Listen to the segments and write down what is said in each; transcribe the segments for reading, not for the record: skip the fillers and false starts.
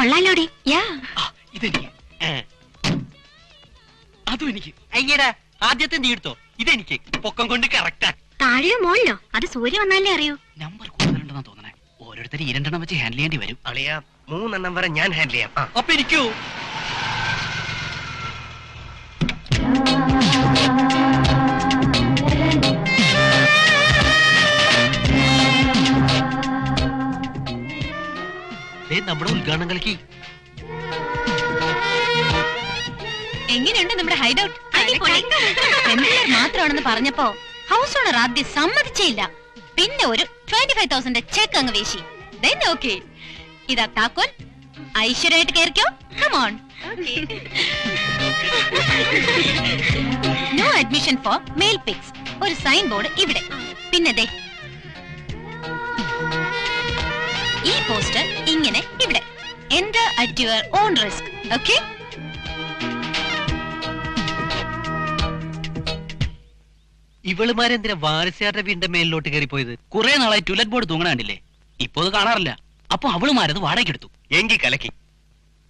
കൊള്ളാലോടി. ഇതെനിക്ക്, അതും എനിക്ക്. അയ്യടാ, ആദ്യത്തെ നീ എടുത്തോ, ഇതെനിക്ക്. പൊക്കം കൊണ്ട് കറക്റ്റാ. താഴെയോ മോളിലോ? അത് സൂര്യ വന്നാലേ അറിയൂ. നമ്പർ കൂടുതലുണ്ടെന്നാ തോന്നണേ. ഓരോരുത്തർ 2 വെച്ച് ഹാൻഡിൽ ചെയ്യേണ്ടി വരും. അളിയാ 3 വരെ ഞാൻ ഹാൻഡിൽ ചെയ്യാം. അപ്പൊ ഇരിക്കൂ. നമ്മുടെ ഉദ്ഘാടനം കളിക്ക്. എങ്ങനെയുണ്ട് നമ്മുടെ ഹൈഡ് ഔട്ട്? മാത്രമാണെന്ന് പറഞ്ഞപ്പോ ഹൗസ് ഓണർ ആദ്യം സമ്മതിച്ചേയില്ല. പിന്നെ ഒരു 25,000 ചെക്ക് അങ്ങ് വീശി. ഓക്കെ, ഇതാ താക്കോൽ. ഐശ്വര്യമായിട്ട് കേറിക്കോ. Come on. No admission for male pigs. ഒരു സൈൻ ബോർഡ് ഇവിടെ. പിന്നെ ദേ ഈ പോസ്റ്റർ ഇങ്ങനെ ഇവിടെ. Enter at your own risk. Okay. ഇവളുമാരെന്തിനാ വാരസ്യാരുടെ വീടിന്റെ മേലിലോട്ട് കയറിപ്പോയത്? കുറെ നാളായി ടുലറ്റ് ബോർഡ് തൂങ്ങണ കണ്ടില്ലേ? ഇപ്പൊ അത് കാണാറില്ല. അപ്പൊ അവളുമാരത് വാടകയ്ക്ക് എടുത്തു. എങ്കി കലക്കി.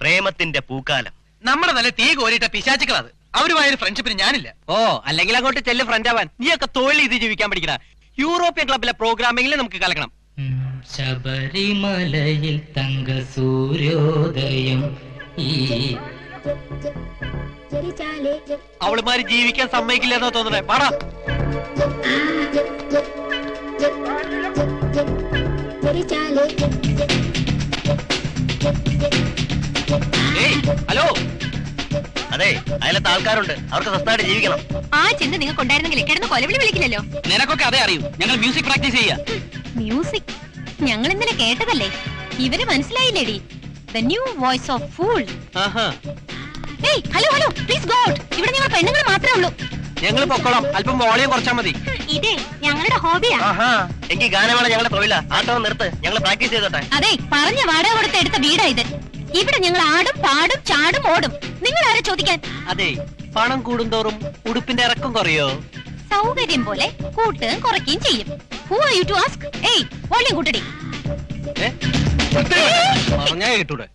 പ്രേമത്തിന്റെ പൂക്കാലം. നമ്മുടെ നല്ല തീ കോരിട്ട പിശാചുക്കളത്. അവരുമായൊരു ഫ്രണ്ട്ഷിപ്പിന് ഞാനില്ല. ഓ, അല്ലെങ്കിൽ അങ്ങോട്ട് ചെല്ല് ഫ്രണ്ട് ആവാൻ. നീയൊക്കെ തൊഴിൽ ഇത് ജീവിക്കാൻ പഠിക്കണ. യൂറോപ്യൻ ക്ലബിലെ പ്രോഗ്രാമിംഗിൽ നമുക്ക് കലക്കണം. ശബരിമലയിൽ തങ്ക സൂര്യോദയം. അവളുമാര് ജീവിക്കാൻ സമ്മതിക്കില്ലെന്നോ തോന്നണേ. പാടാ. ഹലോ. അതെ, അതിലത്തെ ആൾക്കാരുണ്ട്. അവർക്ക് സ്വസ്ഥമായിട്ട് ജീവിക്കണം. ആ ചിന്ത നിങ്ങൾക്ക് ഉണ്ടായിരുന്നെങ്കിൽ കിടന്ന് കൊലവിളി വിളിക്കില്ലല്ലോ. നിനക്കൊക്കെ അതേ അറിയൂ. ഞങ്ങൾ മ്യൂസിക് പ്രാക്ടീസ് ചെയ്യാ. മ്യൂസിക് ഞങ്ങൾ ഇന്നലെ കേട്ടതല്ലേ. ഇവര് മനസ്സിലായില്ലേടി? The new voice of fool. Hello hello, please go out. ഇവിടെ ഞങ്ങൾ പെണ്ണുങ്ങൾ മാത്രമേ ഉള്ളൂ. ഞങ്ങൾ പൊക്കോളാം. അല്പം വോളിയം കുറച്ചാ മതി. ഇതേ ഞങ്ങളുടെ ഹോബിയാ. എങ്കിൽ ഗാനമേള ഞങ്ങളുടെ തൊഴിലാ. ആട്ടവും നിർത്ത്. ഞങ്ങൾ പ്രാക്ടീസ് ചെയ്തോട്ടെ. അതെ, പറഞ്ഞ വാടക കൊടുത്ത് എടുത്ത വീടാ ഇത്. ഇവിടെ ഞങ്ങൾ ആടും പാടും ചാടും ഓടും. നിങ്ങൾ ആരെ ചോദിക്കാൻ? അതെ, പണം കൂടുന്തോറും ഉടുപ്പിന്റെ ഇറക്കം കുറയോ? സൗകര്യം പോലെ കൂട്ടുകയും കുറയ്ക്കുകയും ചെയ്യും. Who are you to ask? ഏയ്, വോളിയം കൂട്ടടി. പറഞ്ഞാ കേട്ടൂടെ?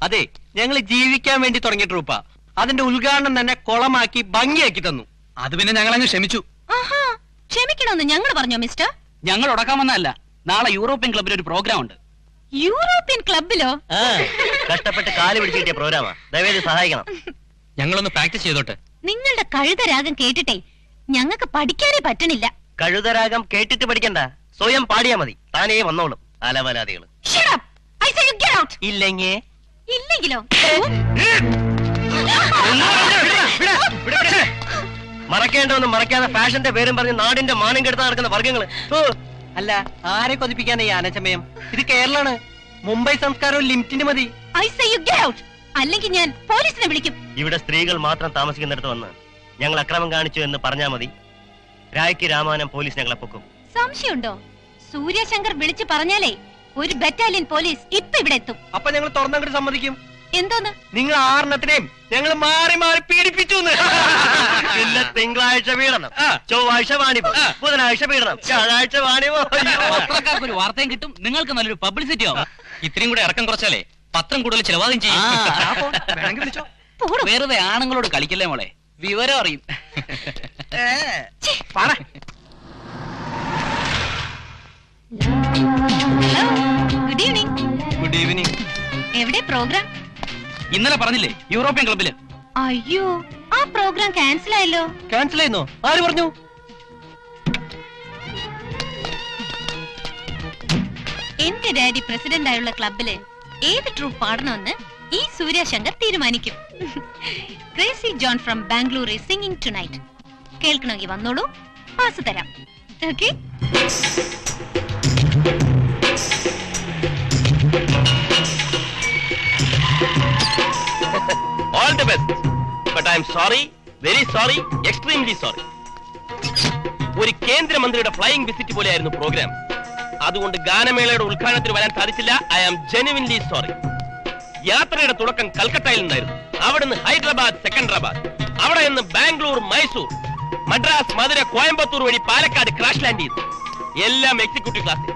അതെ, ഞങ്ങൾ ജീവിക്കാൻ വേണ്ടി തുടങ്ങിയ ട്രൂപ്പാ. അതിന്റെ ഉദ്ഘാടനം തന്നെ കൊളമാക്കി ഭംഗിയാക്കി തന്നു. അത് പിന്നെ ഞങ്ങൾ അങ്ങ് ക്ഷമിച്ചു. ആഹാ, ക്ഷമിക്കണമെന്ന് ഞങ്ങൾ പറഞ്ഞോ മിസ്റ്റർ? ഞങ്ങൾ ഉടക്കാൻ വന്നതല്ല. നാളെ യൂറോപ്യൻ ക്ലബിൽ ഒരു പ്രോഗ്രാം ഉണ്ട്. യൂറോപ്യൻ ക്ലബിലോ? കഷ്ടപ്പെട്ട് കാല് പിടിച്ചു കിട്ടിയ പ്രോഗ്രാമാ. ദയവേദി സഹായിക്കണം. ഞങ്ങളൊന്ന് പ്രാക്ടീസ് ചെയ്തോട്ടെ. നിങ്ങളുടെ കഴുതരാഗം കേട്ടിട്ടേ ഞങ്ങൾക്ക് പഠിക്കാനേ പറ്റണില്ല. കഴുതരാഗം കേട്ടിട്ട് പഠിക്കണ്ട, സ്വയം പാടിയാ മതി. താനേ വന്നോളും അലവലാദികൾ. ഇല്ലെങ്കിലോ? മറക്കേണ്ടതൊന്നും മറക്കാതെ ഫാഷന്റെ പേരും പറഞ്ഞ് നാടിന്റെ മാനം കെടുത്താൻ നടക്കുന്ന വർഗ്ഗങ്ങള്. അല്ല, ആരെ കൊതിപ്പിക്കാനാ ഈ ആനച്ചമയം? ഇത് കേരളാണ്. മുംബൈ സംസ്കാരവും ലിമിറ്റിന് മതി. അല്ലെങ്കിൽ ഞാൻ പോലീസിനെ വിളിക്കും. ഇവിടെ സ്ത്രീകൾ മാത്രം താമസിക്കുന്നിടത്ത് വന്ന് ഞങ്ങൾ അക്രമം കാണിച്ചു എന്ന് പറഞ്ഞാൽ മതി. രായ്ക്ക് രാമാനം പോലീസ് ഞങ്ങളെ പൊക്കും. സംശയമുണ്ടോ? സൂര്യശങ്കർ വിളിച്ചു പറഞ്ഞാലേ ഒരു ബറ്റാലിയൻ പോലീസ് ഇപ്പൊ ഇവിടെ എത്തും. അപ്പൊ ഞങ്ങൾ തുറന്നങ്ങോട്ട് സമ്മതിക്കും. എന്തോന്ന്? നിങ്ങൾ 6 ഞങ്ങൾ മാറി മാറി പീഡിപ്പിച്ചു. പിന്നെ തിങ്കളാഴ്ച പീഡനം, ചൊവ്വാഴ്ച വാണിപോ, ബുധനാഴ്ച പീഡനം, വ്യാഴാഴ്ച വാണിപോ. പത്രക്കാർക്ക് ഒരു വാർത്തയും കിട്ടും, നിങ്ങൾക്ക് നല്ലൊരു പബ്ലിസിറ്റി ആവും. ഇത്രയും കൂടെ ഇറക്കം കുറച്ചാലേ പത്രം കൂടുതൽ ചിലവാകും ചെയ്യും. വെറുതെ ആണുങ്ങളോട് കളിക്കല്ലേ മോളെ, വിവരം അറിയും. Good evening. Good evening. എവിടെ പ്രോഗ്രാം? ഇന്നലെ പറഞ്ഞില്ലേ, യൂറോപ്യൻ ക്ലബില്. അയ്യോ, ആ പ്രോഗ്രാം ക്യാൻസൽ ആയല്ലോ. ക്യാൻസൽ ആയിരുന്നോ? ആര് പറഞ്ഞു? എന്റെ ഡാഡി പ്രസിഡന്റ് ആയുള്ള ക്ലബില് ഏത് ട്രൂപ്പ് പാടണമെന്ന് ഈ സൂര്യശങ്കർ തീരുമാനിക്കും. Crazy John from Bangalore is singing tonight. കേൾക്കണമെങ്കിൽ വന്നോളൂ, പാസ് തരാം. Okay? All the best. But I am sorry, very sorry, extremely sorry. ഒരു കേന്ദ്രമന്ത്രിയുടെ ഫ്ലൈയിങ് വിസിറ്റ് പോലെയായിരുന്നു പ്രോഗ്രാം. അതുകൊണ്ട് ഗാനമേളയുടെ ഉദ്ഘാടനത്തിന് വരാൻ സാധിച്ചില്ല. I am genuinely sorry. യാത്രയുടെ തുടക്കം കൽക്കട്ടയിൽ നിന്നായിരുന്നു. അവിടുന്ന് ഹൈദരാബാദ്, സെക്കൻഡറാബാദ്, അവിടെ നിന്ന് ബാംഗ്ലൂർ, മൈസൂർ, മദ്രാസ്, മധുര, കോയമ്പത്തൂർ വഴി പാലക്കാട് ക്രാഷ് ലാൻഡ് ചെയ്തു. എല്ലാം എക്സിക്യൂട്ടീവ് ക്ലാസ്സിൽ.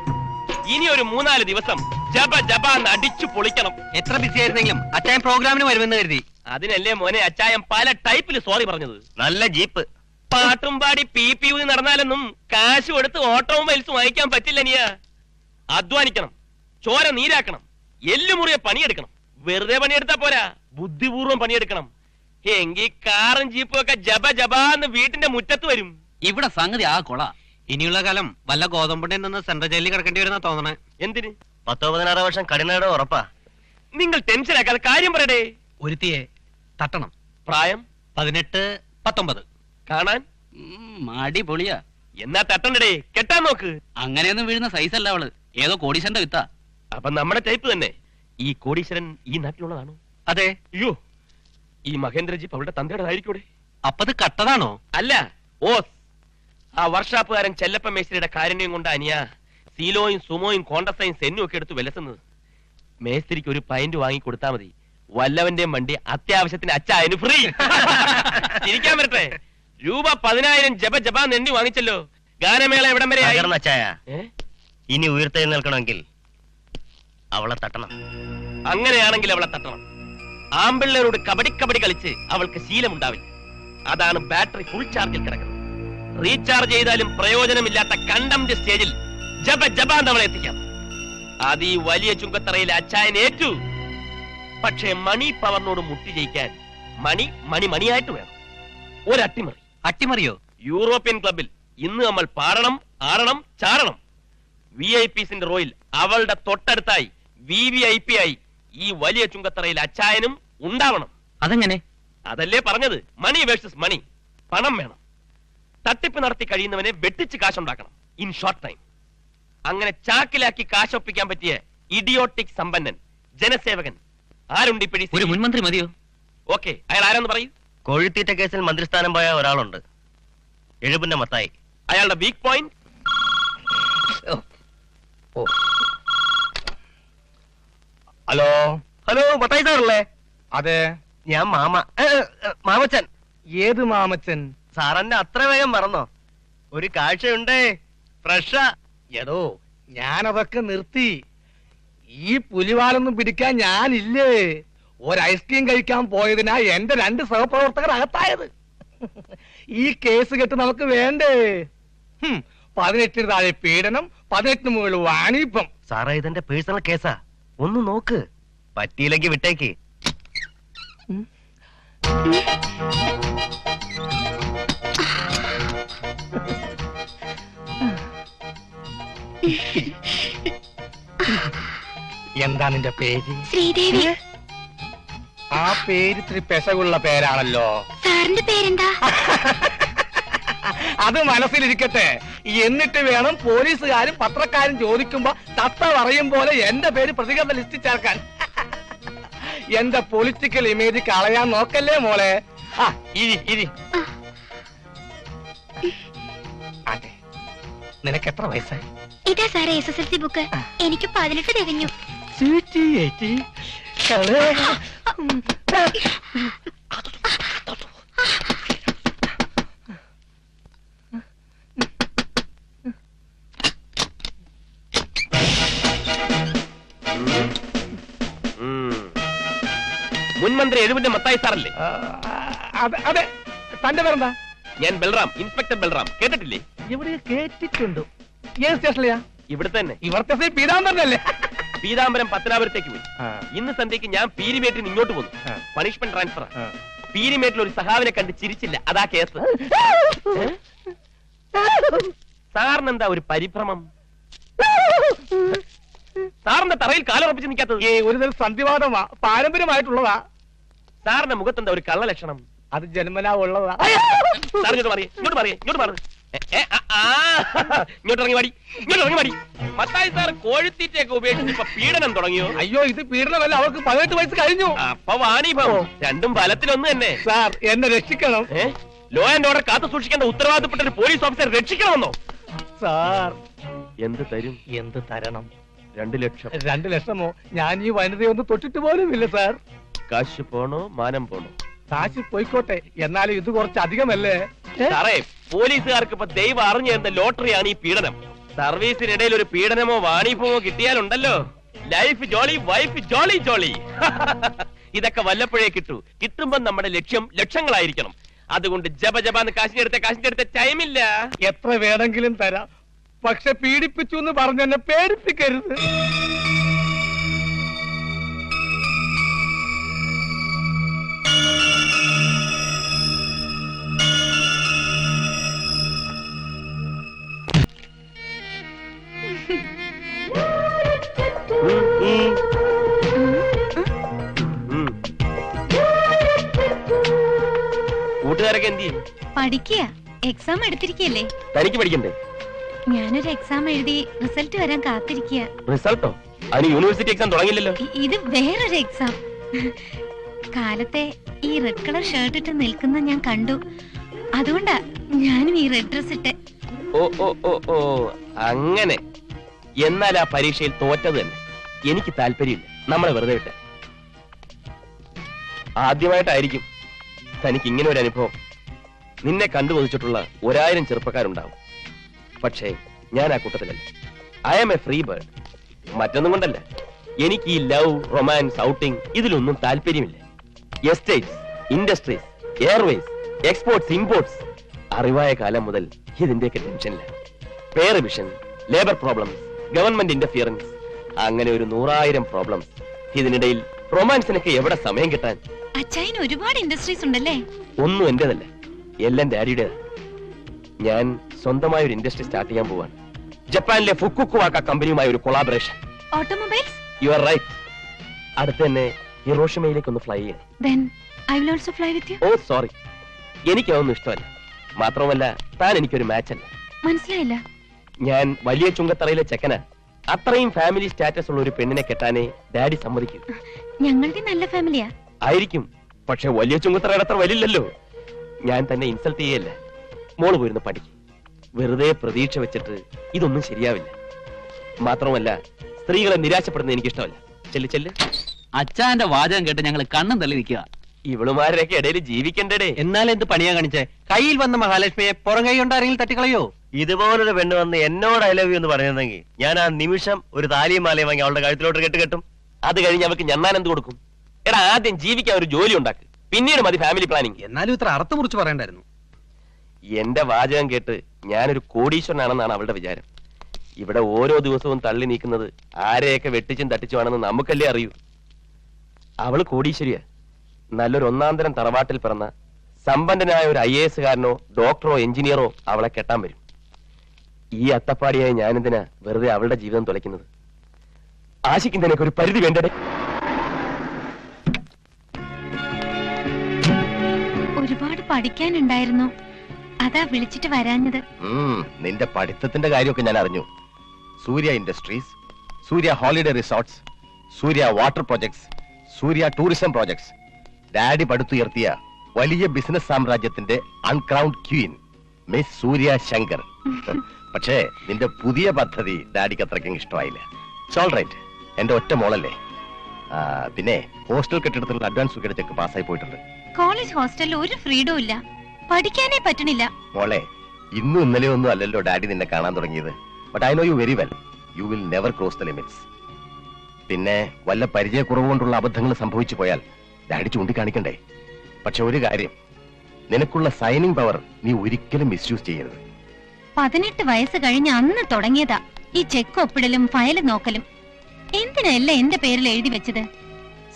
ഇനി ഒരു 3-4 ദിവസം ജപ ജപ എന്ന് അടിച്ചു പൊളിക്കണം. എത്ര ബിസി ആയിരുന്നെങ്കിലും അച്ചായൻ പ്രോഗ്രാമിന് വരുമെന്ന് കരുതി. അതിനല്ലേ മോനെ അച്ചായൻ പല ടൈപ്പിൽ സോറി പറഞ്ഞത്. നല്ല ജീപ്പ്. പാട്ടും പാടി പി നടന്നാലൊന്നും കാശ് കൊടുത്ത് ഓട്ടോമൊബൈൽസ് വാങ്ങിക്കാൻ പറ്റില്ല. നീയ അധ്വാനിക്കണം, ചോര നീരാക്കണം, എല്ലുമുറിയെ പണിയെടുക്കണം. വെറുതെ പണിയെടുത്താ പോരാ, ബുദ്ധിപൂർവ്വം പണിയെടുക്കണം. എങ്കിൽ കാറും ജീപ്പും ഒക്കെ ജപ ജപാന്ന് വീട്ടിന്റെ മുറ്റത്ത് വരും. ഇവിടെ സംഗതി ആ കൊള. ഇനിയുള്ള കാലം വല്ല ഗോതമ്പുണ്ടിൽ നിന്ന് സെൻട്രൽ ജയിലിൽ കിടക്കേണ്ടി വരുന്ന തോന്നണേ. എന്തിന്? 10-16 വർഷം കഠിനയുടെ ഉറപ്പാ. നിങ്ങൾ ടെൻഷനാക്കാതെ കാര്യം പറയടേ. ഒരുത്തിയെ തട്ടണം. പ്രായം 18-19. കാണാൻ മാടി പൊളിയാ. എന്നാ തട്ടണ്ടേ, കെട്ടാൻ നോക്ക്. അങ്ങനെയൊന്നും വീഴുന്ന സൈസല്ല അവള്. ഏതോ കോടീശ്വരന്റെ വിത്താ. അപ്പൊ നമ്മുടെ ടൈപ്പ് തന്നെ. ഈ കോടീശ്വരൻ ഈ നാട്ടിലുള്ളതാണോ? അതെ. അയ്യോ, ഈ മഹേന്ദ്രജീപ്പ് അവളുടെ തന്തയുടേതായിരിക്കൂടെ? അപ്പത് കട്ടതാണോ? അല്ല, ഓസ്. ആ വർഷാപ്പുകാരൻ ചെല്ലപ്പ മേസ്ത്രിയുടെ കാരുണ്യം കൊണ്ട് അനിയ സീലോയും സുമോയും കോണ്ടസയും സെന്നും ഒക്കെ എടുത്ത് വിലസുന്നത്. മേസ്ത്രിക്ക് ഒരു പൈന്റ് വാങ്ങി കൊടുത്താ മതി, വല്ലവന്റെയും വണ്ടി അത്യാവശ്യത്തിന് അച്ചായന് ഫ്രീ. ചിരിക്കാൻ വരട്ടെ. രൂപ 10,000 ജപ ജപാന്ന് എണ്ണി വാങ്ങിച്ചല്ലോ. ഗാനമേള എവിടം വരെ ആയി? ഇനി ഉയർത്തെഴുന്നേൽക്കണമെങ്കിൽ അവളെ തട്ടണം. അങ്ങനെയാണെങ്കിൽ അവളെ തട്ടണം. ആമ്പിള്ളേരോട് കബഡി കളിച്ച് അവൾക്ക് ശീലമുണ്ടാവില്ല. അതാണ് ബാറ്ററി ഫുൾ ചാർജിൽ കിടക്കുന്നത്. റീചാർജ് ചെയ്താലും പ്രയോജനമില്ലാത്ത കണ്ടംപ്റ്റ് സ്റ്റേജിൽ ജപ ജപാന്ന് അവളെ എത്തിക്കാം. അത് ഈ വലിയ ചുങ്കത്തറയിൽ അച്ചായൻ ഏറ്റു. പക്ഷേ മണി പവറിനോട് മുട്ടി ജയിക്കാൻ മണിയായിട്ട് വേണം. ഒരു അട്ടിമറി. അട്ടിമറിയോ? യൂറോപ്യൻ ക്ലബിൽ ഇന്ന് നമ്മൾ പാടണം, ആടണം, ചാടണം. VIPസിന്റെ റോയിൽ അവളുടെ തൊട്ടടുത്തായി VVIP ആയി ഈ വലിയ ചുങ്കത്തറയിൽ അച്ചായനും ഉണ്ടാവണം. അതെങ്ങനെ? അതല്ലേ പറഞ്ഞത്, മണി വേഴ്സസ് മണി. പണം വേണം. തട്ടിപ്പ് നടത്തി കഴിയുന്നവനെ വെട്ടിച്ച് കാശുണ്ടാക്കണം ഇൻ ഷോർട്ട് ടൈം. അങ്ങനെ ചാക്കിലാക്കി കാശൊപ്പിക്കാൻ പറ്റിയ ഇഡിയോട്ടിക് സമ്പന്നൻ, ജനസേവകൻ ആരുണ്ട്? ഒരു മുൻമന്ത്രി മതിയോ? ഓക്കെ, അയാൾ ആരാന്ന് പറയൂ. കോഴിത്തീറ്റ കേസിൽ മന്ത്രിസ്ഥാനം പോയ ഒരാളുണ്ട്, എഴുപുന്ന മത്തായി. അയാളുടെ week point? Hello hello, Mathai സാറല്ലേ? അതെ, ഞാൻ മാമച്ചൻ. ഏത് മാമച്ചൻ? സാറന്നെ അത്ര വേഗം മറന്നോ? ഒരു കാഴ്ചയുണ്ടേ, ഫ്രഷാ. എടോ, ഞാനതൊക്കെ നിർത്തി. ഈ പുലിവാലൊന്നും പിടിക്കാൻ ഞാനില്ലേ. ഒരു ഐസ്ക്രീം കഴിക്കാൻ പോയതിനാ എന്റെ 2 സഹപ്രവർത്തകർ അകത്തായത്. ഈ കേസ് കെട്ട് നമുക്ക് വേണ്ടേ? 18 താഴെ പീഡനം, 18 മുകളിൽ വാണിപ്പം. സാറേ, ഇതെന്റെ പേഴ്സണൽ കേസാ. ഒന്ന് നോക്ക്, പറ്റിയില്ലെങ്കിൽ വിട്ടേക്ക്. എന്താ നിന്റെ പേര്? ശ്രീദേവി. ആ പേര് ഇത്തിരി പെശകുള്ള പേരാണല്ലോ. സാറിന്റെ പേരെന്താ? അത് മനസ്സിലിരിക്കട്ടെ. എന്നിട്ട് വേണം പോലീസുകാരും പത്രക്കാരും ചോദിക്കുമ്പോ തത്ത പറയും പോലെ എന്റെ പേര് പ്രതികരണ ലിസ്റ്റിൽ ചേർക്കാൻ. എന്റെ പൊളിറ്റിക്കൽ ഇമേജ് കളയാൻ നോക്കല്ലേ മോളെ. ഇരി. അതെ, നിനക്ക് എത്ര വയസ്സായി? ഇതാ സാറേ SSLC ബുക്ക്. എനിക്ക് 18 തികഞ്ഞു. മുൻമന്ത്രി എഴുപുന്ന മത്തായി സാറല്ലേ? അതെ. തന്റെ പേരെന്താ? ഞാൻ ബൽറാം, ഇൻസ്പെക്ടർ ബൽറാം. കേട്ടിട്ടില്ലേ? എവിടെ കേട്ടിട്ടുണ്ടോ? ഏത് സ്റ്റേഷനിലാ? ഇവിടെ തന്നെ. ഇവിടുത്തെ പീതാംബരനല്ലേ? പീതാംബരം പത്തനാപുരത്തേക്ക് പോയി. ഇന്ന് സന്ധ്യക്ക് ഞാൻ പീരിമേട്ടിൽ നിന്ന് ഇങ്ങോട്ട് പോന്നു. Punishment transfer. പീരിമേട്ടിൽ ഒരു സഹാവിനെ കണ്ട് ചിരിച്ചില്ല, അതാ കേസ്. സാറിനെന്താ ഒരു പരിഭ്രമം? സാറിന്റെ തറയിൽ കാലുറപ്പിച്ച് നിൽക്കാത്തത്? ഒരു തരം സന്ധിവാദമാ, പാരമ്പര്യമായിട്ടുള്ളതാ. സാറിന്റെ മുഖത്തെന്താ ഒരു കള്ള ലക്ഷണം? അത് ജന്മനാ ഉള്ളതാ. സാർ ഇങ്ങോട്ട് ഇറങ്ങി മാടി. മത്തായി സാർ കോഴിത്തീറ്റയൊക്കെ ഉപയോഗിച്ച് ഇപ്പൊ പീഡനം തുടങ്ങിയോ? അയ്യോ, ഇത് പീഡനമല്ല, അവർക്ക് 18 വയസ്സ് കഴിഞ്ഞു. അപ്പൊ വാണിഭം രണ്ടും ഫലത്തിലൊന്നു തന്നെ. സാർ, എന്നെ രക്ഷിക്കണം. ലോ ആൻഡ് ഓർഡർ കാത്തു സൂക്ഷിക്കേണ്ട ഉത്തരവാദിത്തപ്പെട്ട ഒരു പോലീസ് ഓഫീസർ രക്ഷിക്കണമെന്നോ? സാർ, എന്ത് തരും? എന്ത് തരണം? 2 ലക്ഷം. 2 ലക്ഷമോ? ഞാൻ ഈ വനിതയൊന്നും തൊട്ടിട്ട് പോലുമില്ല സാർ. കാശ് പോണോ മാനം പോണോ? കാശ് പോയിക്കോട്ടെ, എന്നാലും ഇത് കുറച്ച് അധികമല്ലേ? സാറേ, പോലീസുകാർക്ക് ഇപ്പൊ ദൈവം അറിഞ്ഞു തരുന്ന ലോട്ടറിയാണ് ഈ പീഡനം. സർവീസിനിടയിൽ ഒരു പീഡനമോ വാണിഭമോ കിട്ടിയാലുണ്ടല്ലോ, ലൈഫ് ജോളി, വൈഫ് ജോളി ജോളി. ഇതൊക്കെ വല്ലപ്പോഴേ കിട്ടൂ. കിട്ടുമ്പോ നമ്മുടെ ലക്ഷ്യം ലക്ഷങ്ങളായിരിക്കണം. അതുകൊണ്ട് ജപജപാന്ന് കാശിനെടുത്ത ടൈമില്ല. എത്ര വേണമെങ്കിലും തരാം, പക്ഷെ പീഡിപ്പിച്ചു എന്ന് പറഞ്ഞെന്നെ പേടിപ്പിക്കരുത്. കൂട്ടുകാരൊക്കെ എന്ത് ചെയ്യും? പഠിക്കുക. എക്സാം എടുത്തിരിക്കല്ലേ? തനിക്ക് പഠിക്കണ്ടേ? ഞാനൊരു എക്സാം എഴുതി റിസൾട്ട് വരാൻ കാത്തിരിക്കുക. റിസൾട്ടോ? അതിന് യൂണിവേഴ്സിറ്റി എക്സാം തുടങ്ങില്ലല്ലോ. ഇത് വേറൊരു എക്സാം. കാലത്തെ ഈ റെഡ് കളർ ഷർട്ട് ഇട്ട് നിൽക്കുന്ന ഞാൻ കണ്ടു. അതുകൊണ്ടാ ഞാനും ഈ റെഡ് ഡ്രസ് ഇട്ട്. ഓ ഓ ഓ ഓ അങ്ങനെ. എന്നാൽ ആ പരീക്ഷയിൽ തോറ്റത് തന്നെ. എനിക്ക് താല്പര്യമില്ല, നമ്മളെ വെറുതെ വിട്ട്. ആദ്യമായിട്ടായിരിക്കും തനിക്ക് ഇങ്ങനെ ഒരു അനുഭവം. നിന്നെ കണ്ടുവദിച്ചിട്ടുള്ള 1000 ചെറുപ്പക്കാരുണ്ടാവും. പക്ഷേ ഞാൻ ആ കൂട്ടത്തിലല്ല. I am a free bird. മറ്റൊന്നും കൊണ്ടല്ല, എനിക്ക് ഈ ലവ്, റൊമാൻസ്, ഔട്ടിംഗ് ഇതിലൊന്നും താല്പര്യമില്ല. Estates, industries, airways, exports, imports, അറിവായ കാലം മുതൽ ഇതിന്റെയൊക്കെ ടെൻഷനില്ല. Pay revision, labour problems, government interference, അങ്ങനെ ഒരു 100,000 പ്രോബ്ലംസ്. ഇതിനിടയിൽ റൊമാൻസിനൊക്കെ എവിടെ സമയം കിട്ടാൻ? അച്ചായന് ഒരുപാട് ഇൻഡസ്ട്രീസ് ഉണ്ടല്ലേ? ഒന്നും എന്റേതല്ല, എല്ലാം ഡാഡിയുടേതാണ്. ഞാൻ സ്വന്തമായ ഒരു ഇൻഡസ്ട്രി സ്റ്റാർട്ട് ചെയ്യാൻ പോവാണ്. ജപ്പാനിലെ ഫുക്കുക്കുവാക്ക കമ്പനിയുമായി ഒരു collaboration. Automobiles? You are right. അടുത്ത് തന്നെ ഹിറോഷിമയിലേക്ക് ഒന്ന് ഫ്ലൈ ചെയ്യണം. Then I will also fly with you. ഓ സോറി, എനിക്കതൊന്നും ഇഷ്ടമല്ല. മാത്രമല്ല താൻ എനിക്കൊരു മാച്ച് അല്ല. മനസ്സിലായില്ല. ഞാൻ വലിയ ചുങ്കത്തറയിലെ ചെക്കന. അത്രയും ഫാമിലി സ്റ്റാറ്റസ് ഉള്ള ഒരു പെണ്ണിനെ കെട്ടാനേ ഡാഡി സമ്മതിക്കൂ. ഞങ്ങളുടെ നല്ല ഫാമിലിയാ. ആയിരിക്കും, പക്ഷെ വലിയ ചുങ്കത്തറയുടെ അത്ര വലില്ലല്ലോ. ഞാൻ തന്നെ ഇൻസൾട്ട് ചെയ്യല്ല. മോള് പോയിരുന്ന് പഠിക്കും. വെറുതെ പ്രതീക്ഷ വെച്ചിട്ട് ഇതൊന്നും ശരിയാവില്ല. മാത്രമല്ല സ്ത്രീകളെ നിരാശപ്പെടുന്നത് എനിക്കിഷ്ടമല്ല. ചെല്ല് ചെല്ല്. അച്ഛാന്റെ വാചകം കേട്ട് ഞങ്ങൾ കണ്ണും തള്ളി നിൽക്കുക. ഇവളുമാരുടെയൊക്കെ ഇടയിൽ ജീവിക്കണ്ടേ? എന്നാൽ എന്ത് പണിയാ കാണിച്ചേ? കയ്യിൽ വന്ന മഹാലക്ഷ്മിയെ പുറം കൈ കൊണ്ട് ആരെങ്കിലും തട്ടിക്കളയോ? ഇതുപോലൊരു പെണ്ണ് വന്ന് എന്നോട് ഐ ലവ് യു എന്ന് പറഞ്ഞിരുന്നെങ്കിൽ ഞാൻ ആ നിമിഷം ഒരു താലിയും മാലയും വാങ്ങി അവളുടെ കഴുത്തിലോട്ട് കെട്ടും. അത് കഴിഞ്ഞ് അവർക്ക് ഞാൻ എന്ത് കൊടുക്കും? എടാ, ആദ്യം ജീവിക്കാൻ ഒരു ജോലി ഉണ്ടാക്ക്, പിന്നീട് മതി ഫാമിലി പ്ലാനിങ്. എന്നാലും ഇത്ര അർത്ഥം മുറിച്ച് പറയണ്ടായിരുന്നു. എന്റെ വാചകം കേട്ട് ഞാനൊരു കോടീശ്വരനാണെന്നാണ് അവളുടെ വിചാരം. ഇവിടെ ഓരോ ദിവസവും തള്ളി നീക്കുന്നത് ആരെയൊക്കെ വെട്ടിച്ചും തട്ടിച്ചുമാണെന്ന് നമുക്കല്ലേ അറിയൂ. അവള് കോടീശ്വരിയാ. നല്ലൊരു ഒന്നാന്തരം തറവാട്ടിൽ പിറന്ന സമ്പന്നനായ ഒരു IAS കാരനോ ഡോക്ടറോ എഞ്ചിനീയറോ അവളെ കെട്ടാൻ വരും. ഈ അത്തപ്പാടിയായി ഞാനെന്തിനാ വെറുതെ അവളുടെ ജീവിതം തുലയ്ക്കുന്നത്? ആശിക്കുന്നതിനൊക്കെ ഒരു പരിധി വേണ്ടേ? ഒരുപാട് പഠിക്കാനുണ്ടായിരുന്നു, അതാ വിളിച്ചിട്ട് വരാഞ്ഞത്. നിന്റെ പഠിത്തത്തിന്റെ കാര്യമൊക്കെ ഞാൻ അറിഞ്ഞു. സൂര്യ ഇൻഡസ്ട്രീസ്, സൂര്യ ഹോളിഡേ റിസോർട്ട്സ്, സൂര്യ വാട്ടർ പ്രോജക്ട്സ്, സൂര്യ ടൂറിസം പ്രോജക്ട്സ്. ഡാഡി പടുത്തുയർത്തിയ വലിയ ബിസിനസ് സാമ്രാജ്യത്തിന്റെ അൺക്രൗണ്ട് ക്വീൻ മിസ് സൂര്യ ശങ്കർ. പക്ഷേ നിന്റെ പുതിയ പദ്ധതി ഡാഡിക്ക് അത്രയ്ക്കും ഇഷ്ടമായില്ല. ഓൾറൈറ്റ്, എന്റെ ഒറ്റ മോളല്ലേ. പിന്നെ ഹോസ്റ്റൽ കെട്ടിടത്തിലുള്ള അഡ്വാൻസ് തുകയുടെ ചെക്ക് പാസ്സായി പോയിട്ടുണ്ട്. കോളേജ് ഹോസ്റ്റലിൽ ഒരു ഫ്രീഡവും ഇല്ല, പഠിക്കാനേ പറ്റണില്ല. മോളെ, ഇന്നും ഇന്നലെയോ ഒന്നും അല്ലല്ലോ ഡാഡി നിന്നെ കാണാൻ തുടങ്ങിയത്. But I know you very well. You will never cross the limits. പിന്നെ വല്ല പരിചയക്കുറവ് കൊണ്ടുള്ള അബദ്ധങ്ങൾ സംഭവിച്ചു പോയാൽ ഡാഡി ചൂണ്ടിക്കാണിക്കണ്ടേ? പക്ഷെ ഒരു കാര്യം, നിനക്കുള്ള സൈനിങ് പവർ നീ ഒരിക്കലും മിസ്യൂസ് ചെയ്യരുത്. 18 വയസ്സ് കഴിഞ്ഞ് അന്ന് തുടങ്ങിയതാ ഈ ചെക്ക് ഒപ്പിടലും ഫയൽ നോക്കലും. എന്തിനല്ല എന്റെ പേരിൽ എഴുതി വെച്ചത്?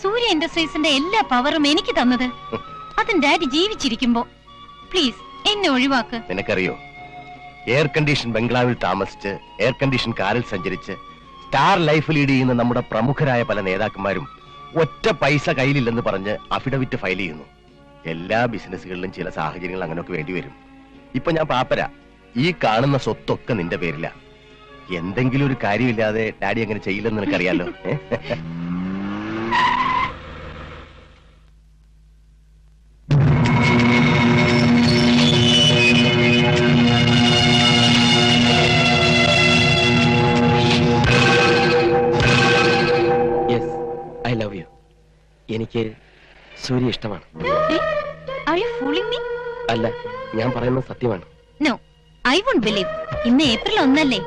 സൂര്യ ഇൻഡസ്ട്രീസിന്റെ എല്ലാ പവറും എനിക്ക് തന്നത് അതും ഡാഡി ജീവിച്ചിരിക്കുമ്പോ. പ്ലീസ് എന്നെ ഒഴിവാക്ക്. നിനക്കറിയോ, എയർ കണ്ടീഷൻ ബംഗ്ലാവിൽ താമസിച്ച് എയർ കണ്ടീഷൻ കാറിൽ സഞ്ചരിച്ച് സ്റ്റാർ ലൈഫ് ലീഡ് ചെയ്യുന്ന നമ്മുടെ പ്രമുഖരായ പല നേതാക്കന്മാരും ഒറ്റ പൈസ കയ്യിലില്ലെന്ന് പറഞ്ഞ് അഫിഡവിറ്റ് ഫയൽ ചെയ്യുന്നു. എല്ലാ ബിസിനസ്സുകളിലും ചില സാഹചര്യങ്ങൾ അങ്ങനെയൊക്കെ വേണ്ടി വരും. ഇപ്പൊ ഞാൻ പാപ്പര, ഈ കാണുന്ന സ്വത്തൊക്കെ നിന്റെ പേരില. എന്തെങ്കിലും ഒരു കാര്യമില്ലാതെ ഡാഡി അങ്ങനെ ചെയ്യില്ലെന്ന് നിനക്കറിയാലോ. Yes, I love you. എനിക്ക് സൂര്യ ഇഷ്ടമാണ്. Are you fooling me? അല്ല, ഞാൻ പറയുന്നത് സത്യമാണ്. No, I won't believe. ഇന്ന് ഏപ്രിൽ 1 അല്ലേ?